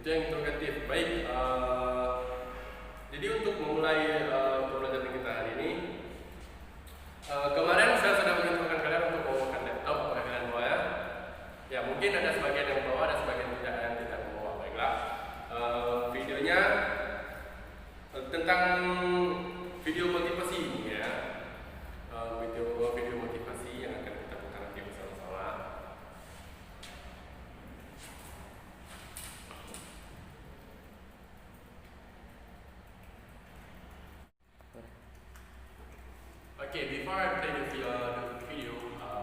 Itu yang interrogatif. Baik, jadi untuk memulai pembelajaran kita hari ini, kemarin saya sudah menginfokan kalian untuk membawakan laptop. Apakah kalian bawa ya? Ya, mungkin ada sebagian yang bawa, ada sebagian yang tidak membawa. Baiklah, videonya tentang video motivasi ya. Video motivasi yang akan kita putar nanti bersama-sama. Okay, before I play the video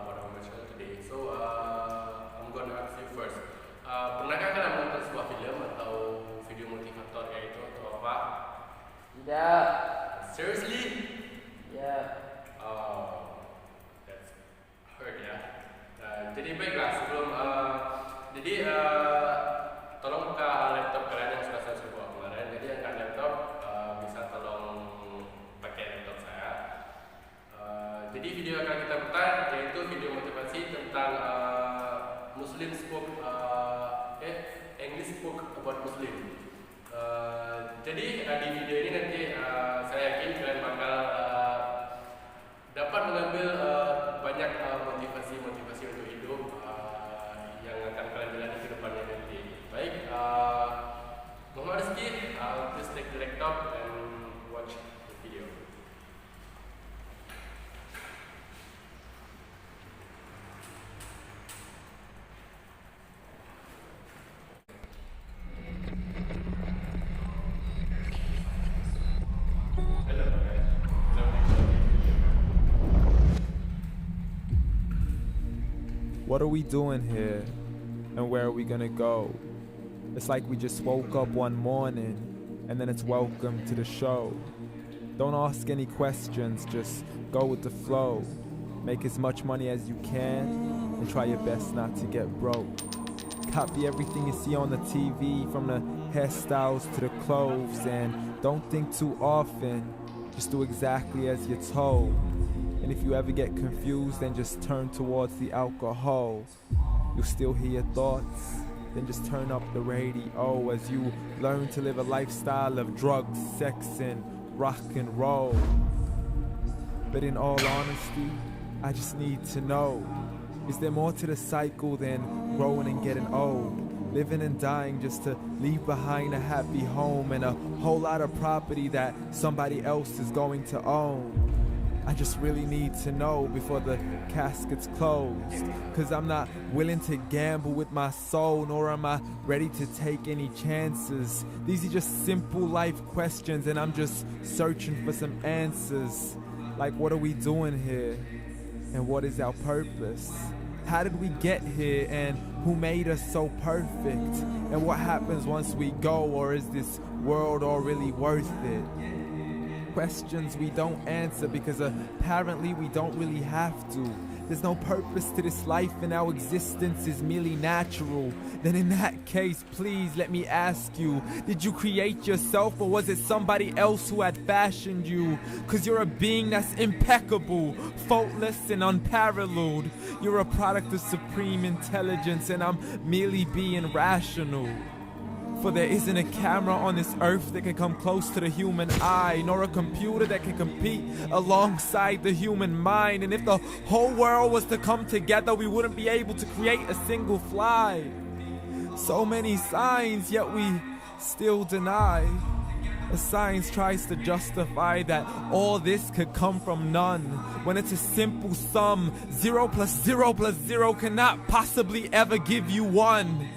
what I'm going to show today, so I'm going to ask you first. Pernahkah kalian menonton sebuah film atau video motivator yaitu atau apa? Tidak. Seriously? Ya. Oh, that's hurt ya. Jadi baiklah sebelum tolong buka laptop kalian yang sudah saya coba kemarin. Jadi yang kan laptop bisa tolong pakai laptop saya. Jadi video yang akan kita putar yaitu video motivasi tentang Muslim spoke English spoke about Muslim. Jadi di video ini nanti saya yakin kalian bakal dapat mengambil banyak motivasi untuk hidup yang akan kalian jalani ke depannya nanti. Baik, Muhammad Rizky, please take the laptop and watch the video. What are we doing here? And where are we gonna go? It's like we just woke up one morning and then it's welcome to the show. Don't ask any questions, just go with the flow. Make as much money as you can and try your best not to get broke. Copy everything you see on the TV, from the hairstyles to the clothes, and don't think too often, just do exactly as you're told. And if you ever get confused, then just turn towards the alcohol. You'll still hear your thoughts, then just turn up the radio as you learn to live a lifestyle of drugs, sex, and rock and roll. But in all honesty, I just need to know, is there more to the cycle than growing and getting old? Living and dying just to leave behind a happy home and a whole lot of property that somebody else is going to own. I just really need to know before the casket's closed, 'cause I'm not willing to gamble with my soul, nor am I ready to take any chances. These are just simple life questions and I'm just searching for some answers. Like, what are we doing here? And what is our purpose? How did we get here, and who made us so perfect? And what happens once we go, or is this world all really worth it? Questions we don't answer because apparently we don't really have to. There's no purpose to this life and our existence is merely natural. Then in that case, please let me ask you, did you create yourself or was it somebody else who had fashioned you? 'Cause you're a being that's impeccable, faultless and unparalleled. You're a product of supreme intelligence and I'm merely being rational. For there isn't a camera on this earth that can come close to the human eye, nor a computer that can compete alongside the human mind. And if the whole world was to come together, we wouldn't be able to create a single fly. So many signs, yet we still deny. The science tries to justify that all this could come from none, when it's a simple sum. 0 plus 0 plus 0 cannot possibly ever give you 1.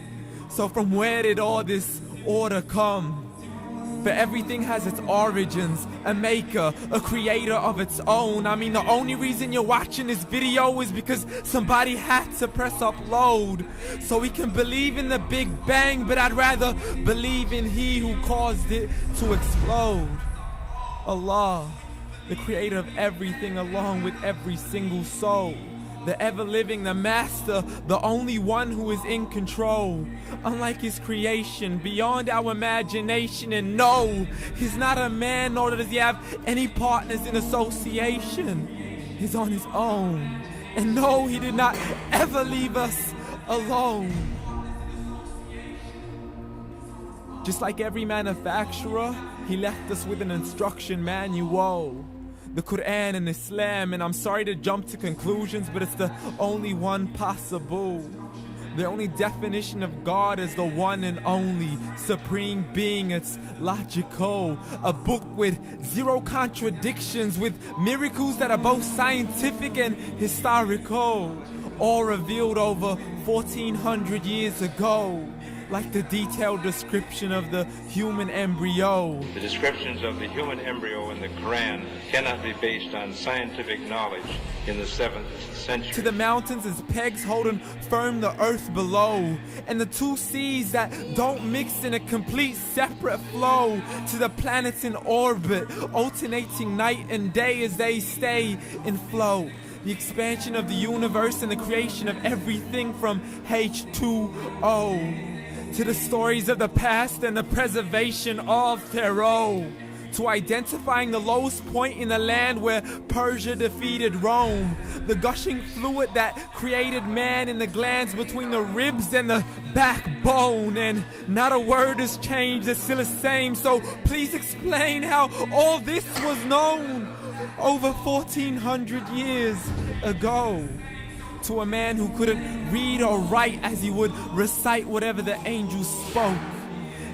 So from where did all this order come? For everything has its origins, a maker, a creator of its own. I mean, the only reason you're watching this video is because somebody had to press upload. So we can believe in the Big Bang, but I'd rather believe in He who caused it to explode. Allah, the creator of everything along with every single soul. The ever-living, the master, the only one who is in control. Unlike his creation, beyond our imagination. And no, he's not a man, nor does he have any partners in association. He's on his own. And no, he did not ever leave us alone. Just like every manufacturer, he left us with an instruction manual. The Quran and Islam, and I'm sorry to jump to conclusions, but it's the only one possible. The only definition of God is the one and only supreme being. It's logical. A book with zero contradictions, with miracles that are both scientific and historical, all revealed over 1400 years ago. Like the detailed description of the human embryo. The descriptions of the human embryo in the Quran cannot be based on scientific knowledge in the 7th century. To the mountains as pegs holding firm the earth below, and the two seas that don't mix in a complete separate flow. To the planets in orbit, alternating night and day as they stay in flow. The expansion of the universe and the creation of everything from H2O. To the stories of the past and the preservation of Pharaoh. To identifying the lowest point in the land where Persia defeated Rome. The gushing fluid that created man in the glands between the ribs and the backbone. And not a word has changed, it's still the same. So please explain how all this was known over 1400 years ago. To a man who couldn't read or write as he would recite whatever the angels spoke.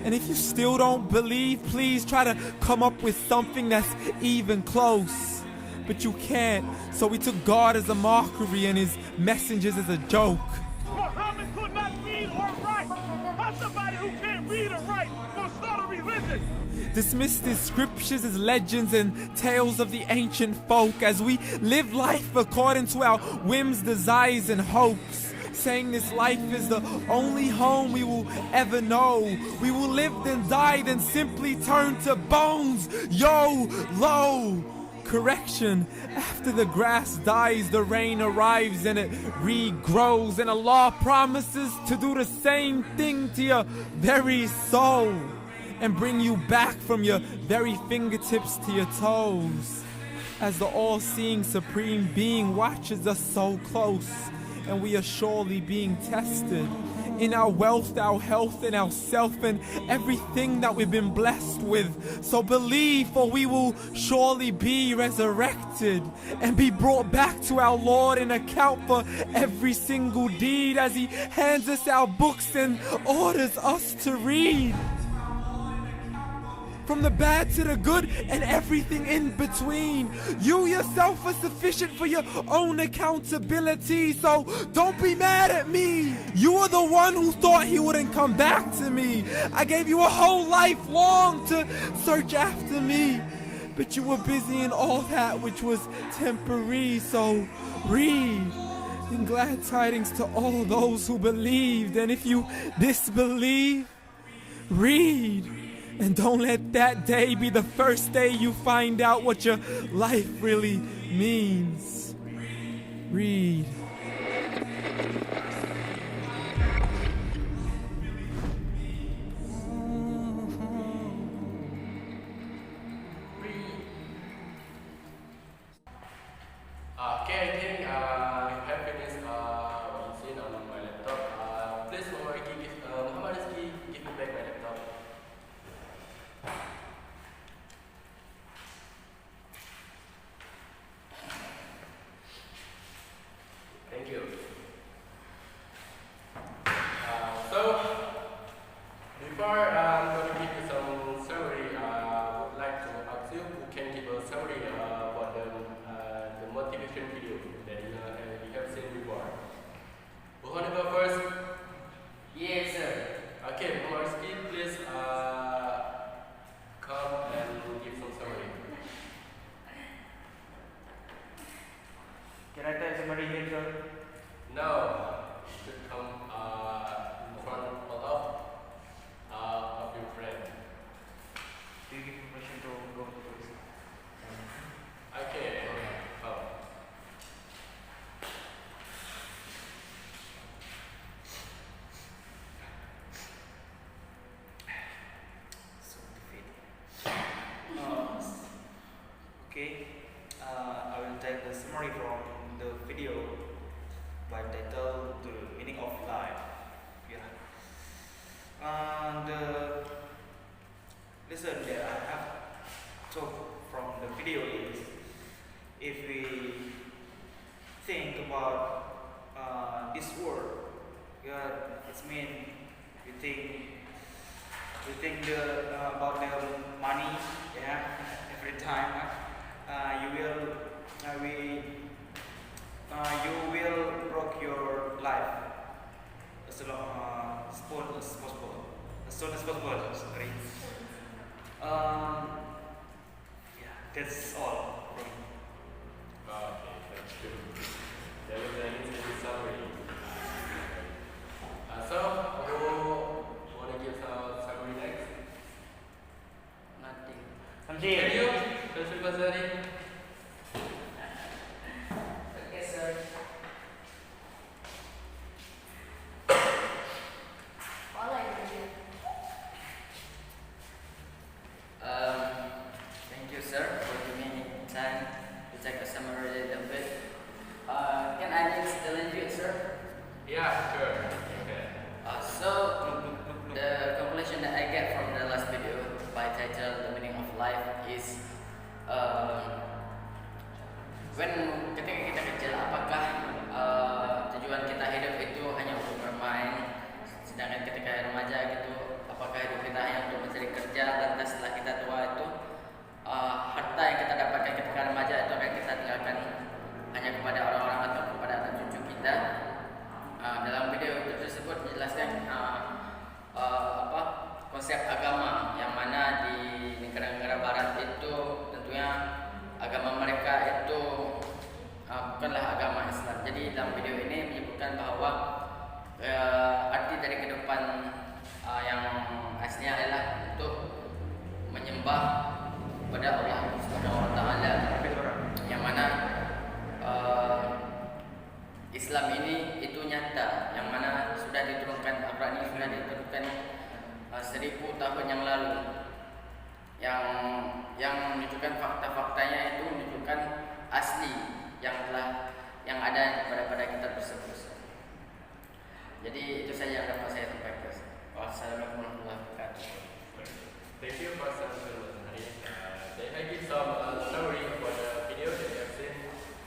And if you still don't believe, please try to come up with something that's even close. But you can't, so we took God as a mockery and his messengers as a joke. Muhammad could not read or write. How somebody who can't read or write will start a religion? Dismissed his scriptures as legends and tales of the ancient folk as we live life according to our whims, desires, and hopes. Saying this life is the only home we will ever know. We will live then die, then simply turn to bones. YOLO! Correction, after the grass dies, the rain arrives and it regrows. And Allah promises to do the same thing to your very soul. And bring you back from your very fingertips to your toes. As the all-seeing supreme being watches us so close. And we are surely being tested. In our wealth, our health, and our self, and everything that we've been blessed with. So believe, for we will surely be resurrected. And be brought back to our Lord and account for every single deed. As he hands us our books and orders us to read. From the bad to the good and everything in between. You yourself are sufficient for your own accountability, so don't be mad at me. You are the one who thought he wouldn't come back to me. I gave you a whole life long to search after me, but you were busy in all that which was temporary, so read. And glad tidings to all those who believed, and if you disbelieve, read. And don't let that day be the first day you find out what your life really means. Read. Okay, I think you have finished what you seen on my laptop. Please, Muhammad Rizky, give me back my laptop. Thank you. So, before I'm going to give you some summary, I would like to ask you who can give a summary for the motivation video that you have seen before. Who want to go first? Yes, sir. Okay, Morski, please come and give some summary. Can I tell somebody here, sir? Now, you should come in front of all of we think about the money, yeah, every time. You will broke your life as soon as possible. As soon as possible. Sorry. Yeah, that's all. Okay, that's good. That was an interesting summary. So, who want to give some summary next? Nothing. Can you, Mr. Basari? Okay, sir. Thank you, sir, for giving me time to take a summary a little bit. Can I next challenge you, sir? Yeah, sure. Okay. So, the conclusion that I get from the last video by title "The Meaning of Life" is ketika kita kecil, apakah tujuan kita hidup itu hanya untuk bermain, sedangkan ketika remaja gitu, apakah hidup kita hanya untuk mencari kerja, dan setelah kita tua itu harta yang kita dapatkan ketika remaja itu akan kita tinggalkan hanya kepada orang-orang atau kepada anak cucu kita. Dalam video itu tersebut menjelaskan konsep agama yang mana di negara-negara barat itu tentunya agama mereka itu bukanlah agama Islam. Jadi dalam video ini menyebutkan bahwa arti dari kehidupan yang aslinya adalah untuk menyembah kepada Allah Subhanahu wa taala, yang mana Islam ini itu nyata, yang mana sudah diturunkan, Al-Quran ini sudah diturunkan 1000 tahun yang lalu, yang menunjukkan fakta-faktanya itu menunjukkan asli yang ada pada kitab tersebut. Jadi itu saja yang dapat saya sampaikan. Wassalamualaikum warahmatullahi wabarakatuh. Thank you for some I give some summary for the video that you have seen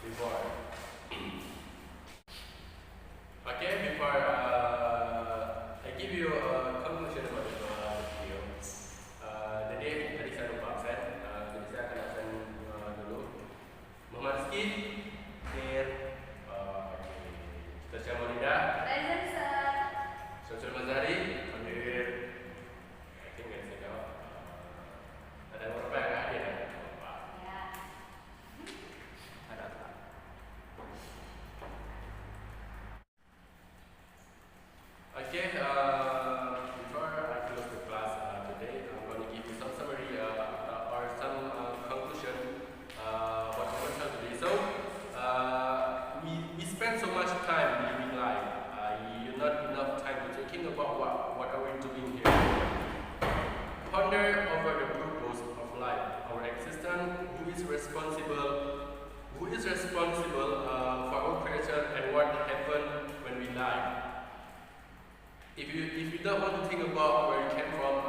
before. Okay, before I give you a conclusion about the video. Jadi tadi saya lupa absen, jadi saya akan absen dulu. Muhammad Rizky, here. Tasya Maulida, Present, sir. Syamsul Mazhari, here. I think that's it. Ada beberapa yang hadir ya? Ya. Okay, before I close the class today, I'm going to give you some summary or some conclusion what we went today. So, we spend so much time living life. You not enough time to thinking about what are we doing here. Ponder over the purpose of life, our existence, who is responsible for our creation, and what happens when we die. If you don't want to think about where you came from,